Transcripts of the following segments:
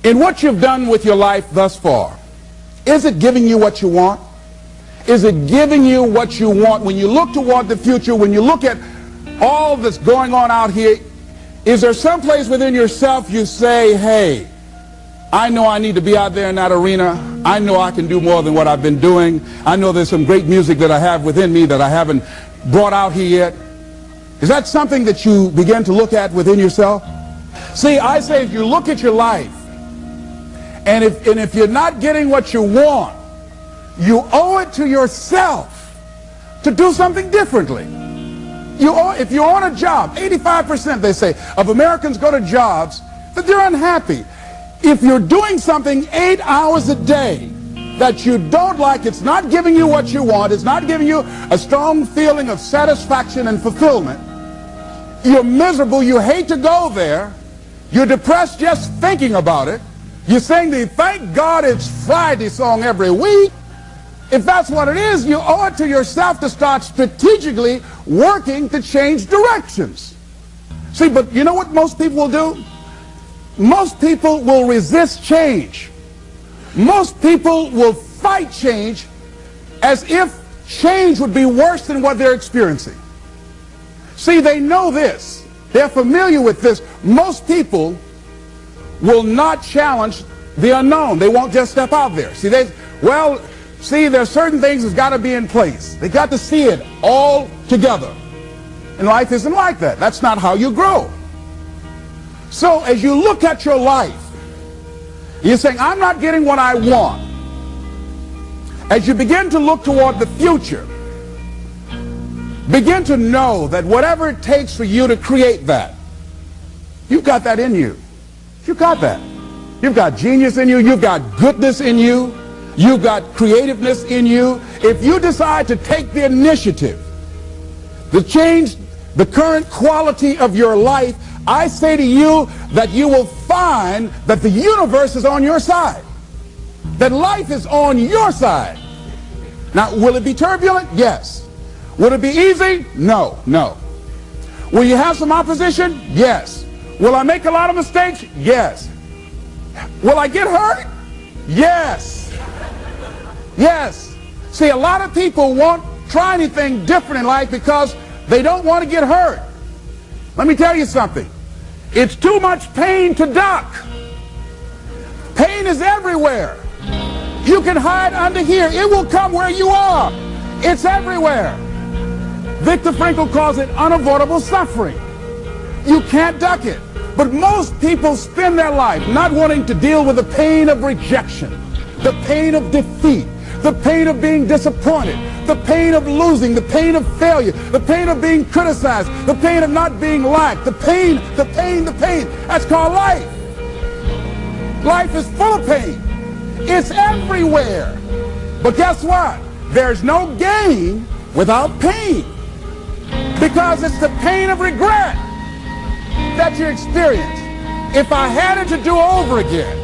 In what you've done with your life thus far, is it giving you what you want? Is it giving you what you want? When you look toward the future, when you look at all that's going on out here, is there some place within yourself you say, hey, I know I need to be out there in that arena. I know I can do more than what I've been doing. I know there's some great music that I have within me that I haven't brought out here yet. Is that something that you begin to look at within yourself? See, I say if you look at your life, and if you're not getting what you want, you owe it to yourself to do something differently. If you're on a job, 85% they say of Americans go to jobs that they're unhappy. If you're doing something 8 hours a day that you don't like, it's not giving you what you want, it's not giving you a strong feeling of satisfaction and fulfillment, you're miserable, you hate to go there, you're depressed just thinking about it, you sing the "Thank God It's Friday" song every week. If that's what it is, you owe it to yourself to start strategically working to change directions. See, but you know what most people will do? Most people will resist change. Most people will fight change as if change would be worse than what they're experiencing. See, they know this. They're familiar with this. Most people will not challenge the unknown. They won't just step out there. See, there's certain things that's got to be in place. They got to see it all together. And life isn't like that. That's not how you grow. So as you look at your life, you're saying, I'm not getting what I want. As you begin to look toward the future, begin to know that whatever it takes for you to create that, you've got that in you. You've got that. You've got genius in you. You've got goodness in you. You've got creativeness in you. If you decide to take the initiative to change the current quality of your life, I say to you that you will find that the universe is on your side, that life is on your side. Now, will it be turbulent? Yes. Will it be easy? No, no. Will you have some opposition? Yes. Will I make a lot of mistakes? Yes. Will I get hurt? Yes. Yes. See, a lot of people won't try anything different in life because they don't want to get hurt. Let me tell you something. It's too much pain to duck. Pain is everywhere. You can hide under here. It will come where you are. It's everywhere. Viktor Frankl calls it unavoidable suffering. You can't duck it. But most people spend their life not wanting to deal with the pain of rejection, the pain of defeat, the pain of being disappointed, the pain of losing, the pain of failure, the pain of being criticized, the pain of not being liked, the pain. That's called life. Life is full of pain. It's everywhere. But guess what? There's no gain without pain. Because it's the pain of regret that you experience. If I had it to do over again,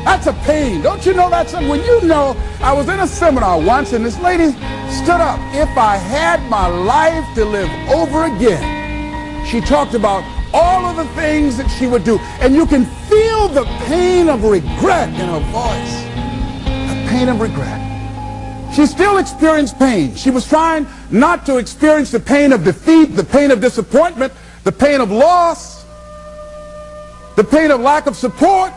that's a pain. Don't you know that's something? When you know, I was in a seminar once and this lady stood up. If I had my life to live over again, she talked about all of the things that she would do. And you can feel the pain of regret in her voice. The pain of regret. She still experienced pain. She was trying not to experience the pain of defeat, the pain of disappointment, the pain of loss, the pain of lack of support.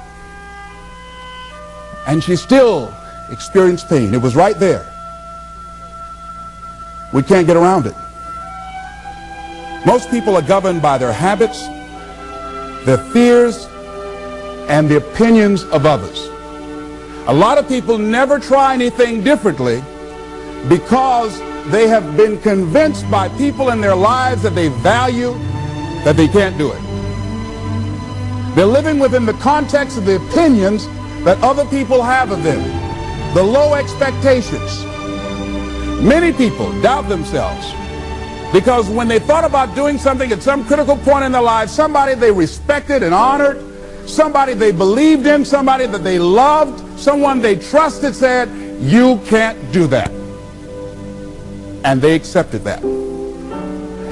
And she still experienced pain. It was right there. We can't get around it. Most people are governed by their habits, their fears, and the opinions of others. A lot of people never try anything differently because they have been convinced by people in their lives that they value that they can't do it. They're living within the context of the opinions that other people have of them, the low expectations. Many people doubt themselves because when they thought about doing something at some critical point in their lives, somebody they respected and honored, somebody they believed in, somebody that they loved, someone they trusted said, you can't do that. And they accepted that.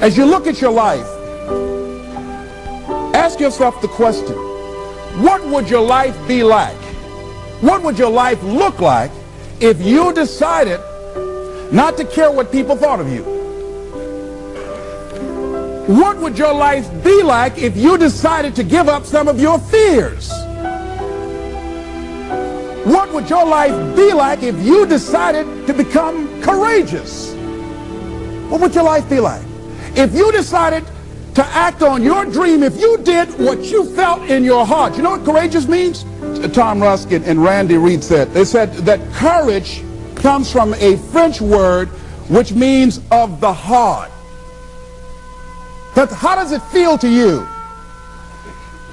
As you look at your life, ask yourself the question, What would your life be like? What would your life look like if you decided not to care what people thought of you? What would your life be like if you decided to give up some of your fears? What would your life be like if you decided to become courageous? What would your life be like? If you decided to act on your dream, if you did what you felt in your heart. You know what courageous means? Tom Ruskin and Randy Reed said. They said that courage comes from a French word which means of the heart. But how does it feel to you?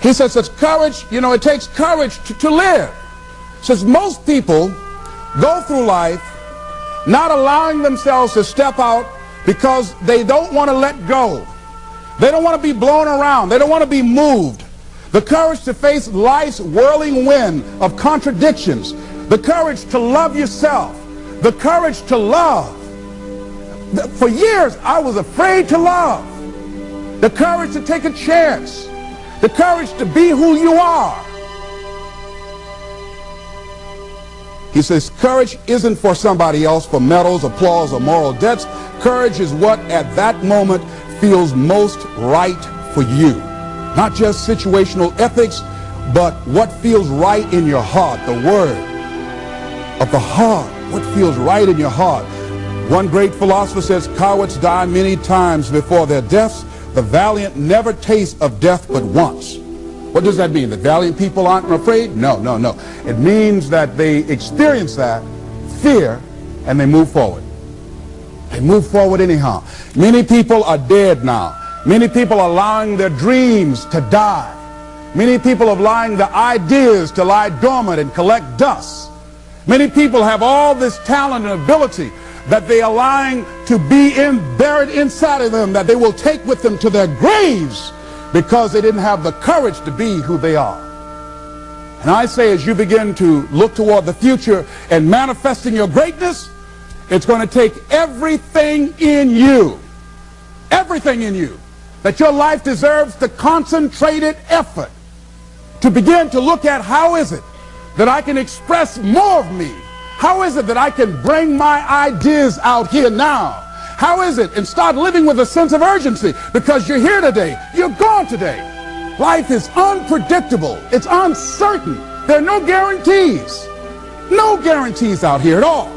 He says that courage, you know, it takes courage to live. Says most people go through life not allowing themselves to step out because they don't want to let go. They don't want to be blown around. They don't want to be moved. The courage to face life's whirling wind of contradictions. The courage to love yourself. The courage to love. For years, I was afraid to love. The courage to take a chance. The courage to be who you are. He says courage isn't for somebody else, for medals, applause, or moral debts. Courage is what at that moment feels most right for you. Not just situational ethics, but what feels right in your heart. The word of the heart. What feels right in your heart. One great philosopher says, cowards die many times before their deaths. The valiant never taste of death but once. What does that mean? That valiant people aren't afraid? No, no, no. It means that they experience that fear and they move forward. They move forward anyhow. Many people are dead now. Many people are allowing their dreams to die. Many people are allowing the ideas to lie dormant and collect dust. Many people have all this talent and ability that they are allowing to be buried inside of them, that they will take with them to their graves because they didn't have the courage to be who they are. And I say, as you begin to look toward the future and manifesting your greatness, it's going to take everything in you, that your life deserves the concentrated effort to begin to look at how is it that I can express more of me? How is it that I can bring my ideas out here now? How is it? And start living with a sense of urgency, because you're here today, you're gone today. Life is unpredictable. It's uncertain. There are no guarantees. No guarantees out here at all.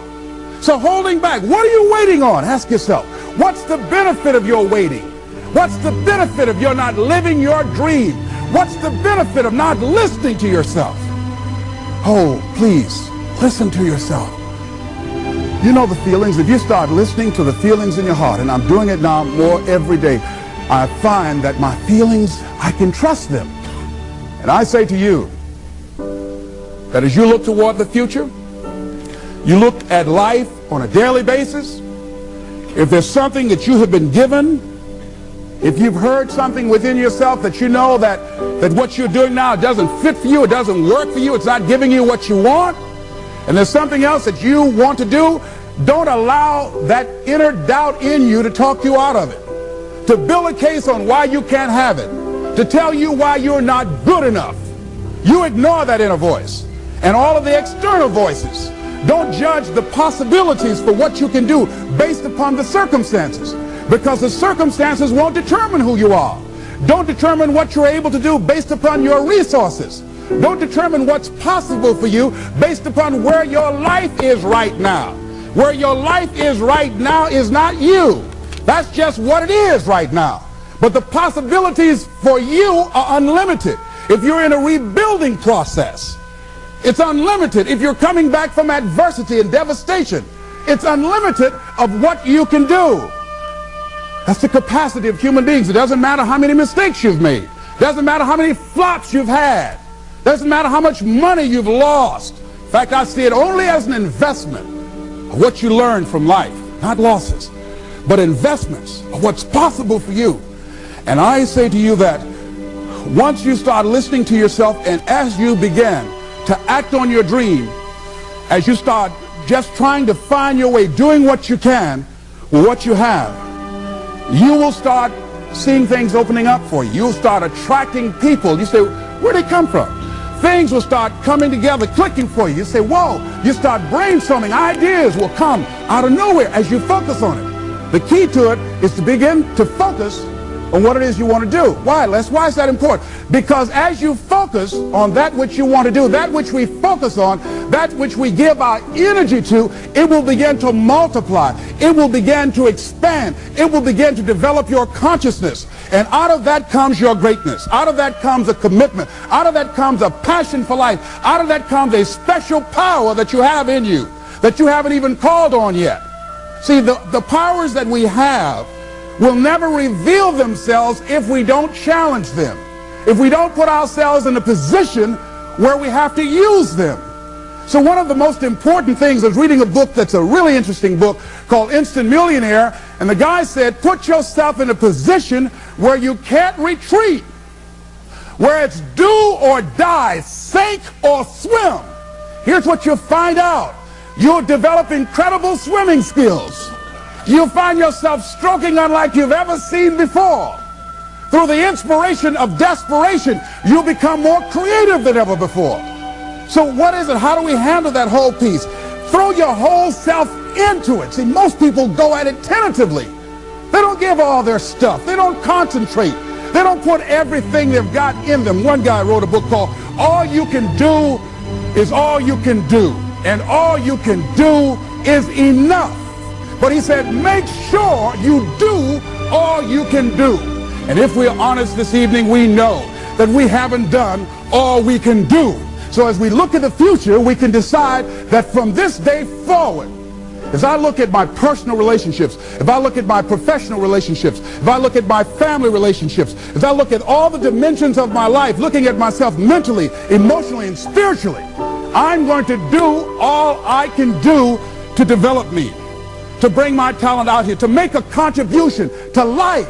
So holding back, what are you waiting on? Ask yourself, what's the benefit of your waiting? What's the benefit of your not living your dream? What's the benefit of not listening to yourself? Oh, please, listen to yourself. You know the feelings. If you start listening to the feelings in your heart, and I'm doing it now more every day, I find that my feelings, I can trust them. And I say to you that as you look toward the future, you look at life on a daily basis, if there's something that you have been given, if you've heard something within yourself that you know that what you're doing now doesn't fit for you, it doesn't work for you, it's not giving you what you want, and there's something else that you want to do, don't allow that inner doubt in you to talk you out of it, to build a case on why you can't have it, to tell you why you're not good enough. You ignore that inner voice and all of the external voices. Don't judge the possibilities for what you can do based upon the circumstances, because the circumstances won't determine who you are. Don't determine what you're able to do based upon your resources. Don't determine what's possible for you based upon where your life is right now. Where your life is right now is not you. That's just what it is right now. But the possibilities for you are unlimited. If you're in a rebuilding process, it's unlimited. If you're coming back from adversity and devastation, it's unlimited of what you can do. That's the capacity of human beings. It doesn't matter how many mistakes you've made. It doesn't matter how many flops you've had. It doesn't matter how much money you've lost. In fact, I see it only as an investment of what you learn from life. Not losses, but investments of what's possible for you. And I say to you that once you start listening to yourself, and as you begin to act on your dream, as you start just trying to find your way, doing what you can with what you have, you will start seeing things opening up for you. You'll start attracting people. You say, where'd they come from? things will start coming together, clicking for you. You say, whoa, you start brainstorming. Ideas will come out of nowhere as you focus on it. The key to it is to begin to focus on what it is you want to do. Why, Les? Why is that important? Because as you focus on that which you want to do, that which we focus on, that which we give our energy to, it will begin to multiply. It will begin to expand. It will begin to develop your consciousness. And out of that comes your greatness. Out of that comes a commitment. Out of that comes a passion for life. Out of that comes a special power that you have in you that you haven't even called on yet. See, the powers that we have will never reveal themselves if we don't challenge them, if we don't put ourselves in a position where we have to use them. So one of the most important things, I was reading a book that's a really interesting book called Instant Millionaire, and the guy said, put yourself in a position where you can't retreat, where it's do or die, sink or swim. Here's what you'll find out. You'll develop incredible swimming skills. You'll find yourself stroking unlike you've ever seen before. Through the inspiration of desperation, you'll become more creative than ever before. So what is it? How do we handle that whole piece? Throw your whole self into it. See, most people go at it tentatively. They don't give all their stuff. They don't concentrate. They don't put everything they've got in them. One guy wrote a book called All You Can Do Is All You Can Do. And all you can do is enough. But he said, make sure you do all you can do. And if we're honest this evening, we know that we haven't done all we can do. So as we look at the future, we can decide that from this day forward, as I look at my personal relationships, if I look at my professional relationships, if I look at my family relationships, if I look at all the dimensions of my life, looking at myself mentally, emotionally, and spiritually, I'm going to do all I can do to develop me, to bring my talent out here, to make a contribution to life.